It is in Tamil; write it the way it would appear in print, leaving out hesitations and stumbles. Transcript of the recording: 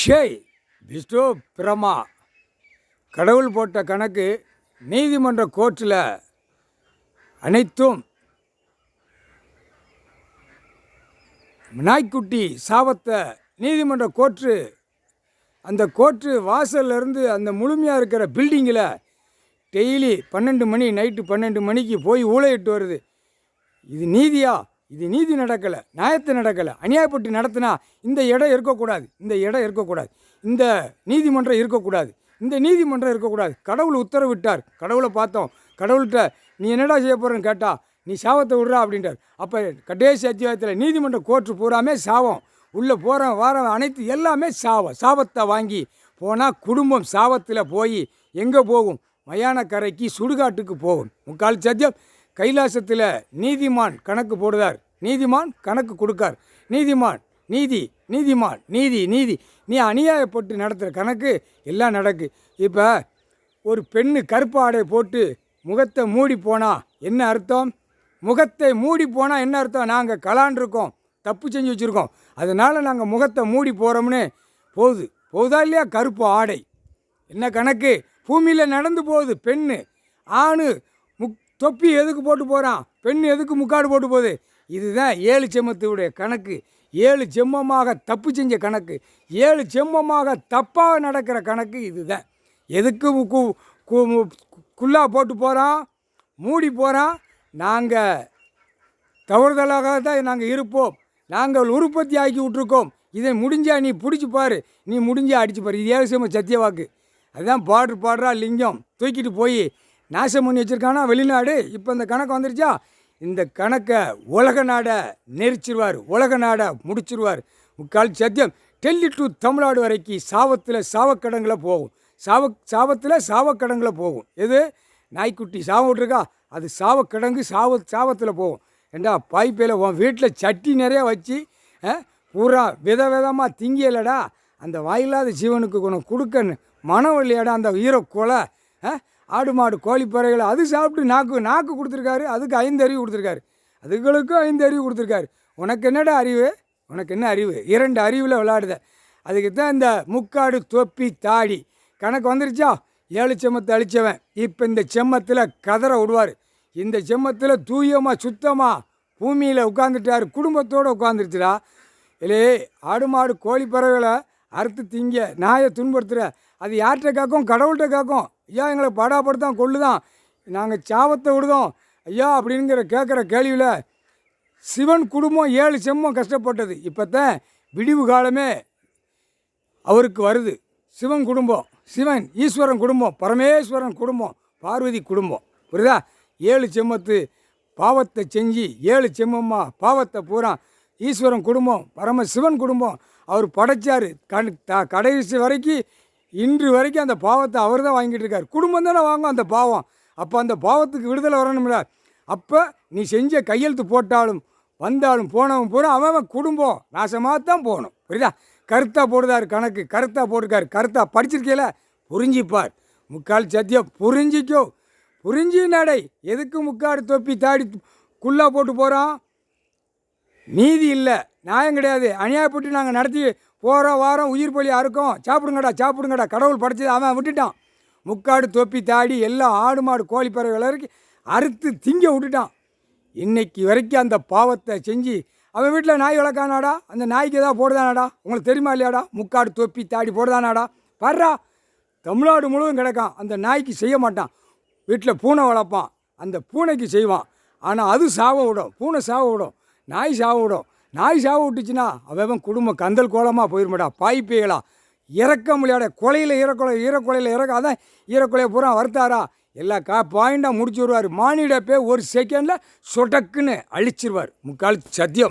ஷேய் விஷ்ணு பிரமா கடவுள் போட்ட கணக்கு நீதிமன்ற கோர்ட்டில் அனைத்தும் நாய்க்குட்டி சாபத்தை நீதிமன்ற கோர்ட்டு அந்த கோர்ட்டு வாசல்லேருந்து அந்த முழுமையாக இருக்கிற பில்டிங்கில் டெய்லி 12 மணி நைட்டு 12 மணிக்கு போய் ஊழையிட்டு வருது. இது நீதியா? இது நீதி நடக்கலை, நியாயத்தை நடக்கலை. அநியாயப்பட்டு நடத்தினா இந்த இடம் இருக்கக்கூடாது, இந்த இடம் இருக்கக்கூடாது, இந்த நீதிமன்றம் இருக்கக்கூடாது, இந்த நீதிமன்றம் இருக்கக்கூடாது. கடவுள் உத்தரவிட்டார். கடவுளை பார்த்தோம். கடவுள்கிட்ட நீ என்னடா செய்ய போகிறேன்னு கேட்டா, நீ சாபத்தை விட்றா அப்படின்றார். அப்போ கடைசி அத்தியாயத்தில் நீதிமன்ற கோர்ட்டு பூராமே சாபம். உள்ளே போகிறேன் வாரம் அனைத்து எல்லாமே சாபத்தை வாங்கி போனால் குடும்பம் சாபத்தில் போய் எங்கே போகும்? மயானக்கரைக்கு சுடுகாட்டுக்கு போகும். முக்கால் சத்தியம். கைலாசத்தில் நீதிமான் கணக்கு போடுதார், நீதிமான் கணக்கு கொடுக்கார். நீதிமான் நீதி, நீதிமான் நீதி, நீதி. நீ அநியாயப்பட்டு நடத்துகிற கணக்கு எல்லாம் நடக்கு. இப்போ ஒரு பெண்ணு கருப்பு ஆடை போட்டு முகத்தை மூடி போனால் என்ன அர்த்தம்? முகத்தை மூடி போனால் என்ன அர்த்தம்? நாங்கள் கலாண்டிருக்கோம், தப்பு செஞ்சு வச்சுருக்கோம், அதனால் நாங்கள் முகத்தை மூடி போகிறோம்னு போகுதா இல்லையா? கருப்பு ஆடை என்ன கணக்கு? பூமியில் நடந்து போகுது பெண்ணு. ஆணு தொப்பி எதுக்கு போட்டு போகிறான்? பெண் எதுக்கு முக்காடு போட்டு போகுது? இதுதான் 7 செம்மத்துடைய கணக்கு. 7 செம்மமாக தப்பு செஞ்ச கணக்கு, 7 செம்மமாக தப்பாக நடக்கிற கணக்கு இதுதான். எதுக்கு குள்ளா போட்டு போகிறான், மூடி போகிறான்? நாங்கள் தவறுதலாக தான் நாங்கள் இருப்போம், நாங்கள் உற்பத்தி ஆக்கி விட்ருக்கோம். இதை முடிஞ்சா நீ பிடிச்சி பாரு, நீ முடிஞ்சா அடிச்சு பாரு. இது 7 செம்ம சத்தியவாக்கு. அதுதான் பாடுறா லிங்கம் தூக்கிட்டு போய் நாசம் பண்ணி வச்சுருக்கானா வெளிநாடு. இப்போ இந்த கணக்கு வந்துருச்சா? இந்த கணக்கை உலக நாடை நெரிச்சிருவார், உலக நாடை முடிச்சிருவார். முக்கால் சத்தியம். டெல்லி டு தமிழ்நாடு வரைக்கும் சாவக்கடங்களை போகும். சாபத்தில் சாவக்கடங்களை போகும். எது? நாய்க்குட்டி சாபம் விட்ருக்கா, அது சாவக்கிடங்கு சாபத்தில் போகும். ஏண்டா பாய்ப்பையில் உன் வீட்டில் சட்டி நிறையா வச்சு பூரா விதமாக திங்கியலடா, அந்த வாயில்லாத ஜீவனுக்கு குணம் கொடுக்க மனம் இல்லையாடா? அந்த ஈரக்கொலை ஆடு மாடு கோழிப்பறைகளை அது சாப்பிட்டு நாக்கு கொடுத்துருக்காரு. அதுக்கு 5 அறிவு கொடுத்துருக்காரு, அதுகளுக்கும் 5 அறிவு கொடுத்துருக்காரு. உனக்கு என்னடா அறிவு? உனக்கு என்ன அறிவு? 2 அறிவில் விளையாடுத. அதுக்கு தான் இந்த முக்காடு தொப்பி தாடி கணக்கு வந்துருச்சா? 7 செம்மத்தை அழித்தவன் இப்போ இந்த செம்மத்தில் கதற விடுவார். இந்த செம்மத்தில் தூயமாக சுத்தமாக பூமியில் உட்காந்துட்டார், குடும்பத்தோடு உட்காந்துருச்சுடா. இல்லே ஆடு மாடு கோழிப்பறவைகளை அறுத்து திங்க நாயை துன்படுத்துகிற அது யார்கிட்ட கேட்கும்? கடவுள்கிட்ட கேட்கும். ஐயா எங்களை பாடாப்படுத்தான் கொள்ளுதான், நாங்கள் சாபத்தை விடுதோம் ஐயா அப்படிங்கிற கேட்குற கேள்வியில் சிவன் குடும்பம் 7 செம்மம் கஷ்டப்பட்டது. இப்போ தான் விடிவு காலமே அவருக்கு வருது. சிவன் குடும்பம், சிவன் ஈஸ்வரன் குடும்பம், பரமேஸ்வரன் குடும்பம், பார்வதி குடும்பம். புரியுதா? 7 செம்மத்து பாவத்தை செஞ்சு 7 செம்மம்மா பாவத்தை பூரா ஈஸ்வரன் குடும்பம், பரமசிவன் குடும்பம். அவர் படைச்சார் கடைசி வரைக்கும், இன்று வரைக்கும் அந்த பாவத்தை அவர் தான் வாங்கிட்டு இருக்கார். குடும்பம் தானே வாங்கும் அந்த பாவம். அப்போ அந்த பாவத்துக்கு விடுதலை வரணும்ல. அப்போ நீ செஞ்ச கையெழுத்து போட்டாலும் வந்தாலும் போனவன் பூரா அவன் குடும்பம் நாசமாக தான் போகணும். புரியுதா? கருத்தாக போடுதார் கணக்கு, கருத்தாக போட்டிருக்காரு. கருத்தாக படிச்சிருக்கல, புரிஞ்சிப்பார். முக்கால் சத்தியம் புரிஞ்சிக்கோ, புரிஞ்சி நடை. எதுக்கு முக்காடு தொப்பி தாடி குள்ளா போட்டு போகிறோம்? நீதி இல்லை, நியாயம் கிடையாது. அநியாயப்பட்டு நாங்கள் நடத்தி போகிறோம் வாரம் உயிர் பலி அறுக்கோம். சாப்பிடுங்கடா. கடவுள் படைச்சது அவன் விட்டுட்டான். முக்காடு தொப்பி தாடி எல்லாம் ஆடு மாடு கோழிப்பறவை வரைக்கும் அறுத்து திங்க விட்டுட்டான். இன்னைக்கு வரைக்கும் அந்த பாவத்தை செஞ்சு அவன் வீட்டில் நாய் வளர்க்கானாடா? அந்த நாய்க்கு எதாவது போடுதானாடா? உங்களுக்கு தெரியுமா இல்லையாடா? முக்காடு தொப்பி தாடி போடுதானாடா? பாடுறா, தமிழ்நாடு முழுவதும் கிடக்கான். அந்த நாய்க்கு செய்ய மாட்டான். வீட்டில் பூனை வளர்ப்பான், அந்த பூனைக்கு செய்வான். ஆனால் அது சாவ விடும், பூனை சாவ விடும், நாய் சாவ விடும். நாய் சாவ விட்டுச்சுன்னா அவன் குடும்பம் கந்தல் கோலமாக போயிருமாடா. பாய்ப்பைகளா இறக்க முடியாத கொலையில் ஈரக்கொலையில் இறக்க, அதான் ஈரக்கொலையை பூரா வருத்தாரா எல்லா பாயிண்டாக முடிச்சு வருவார். மானிட பே 1 செகண்டில் சொடக்குன்னு அழிச்சிருவார். முக்கால் சத்தியம்.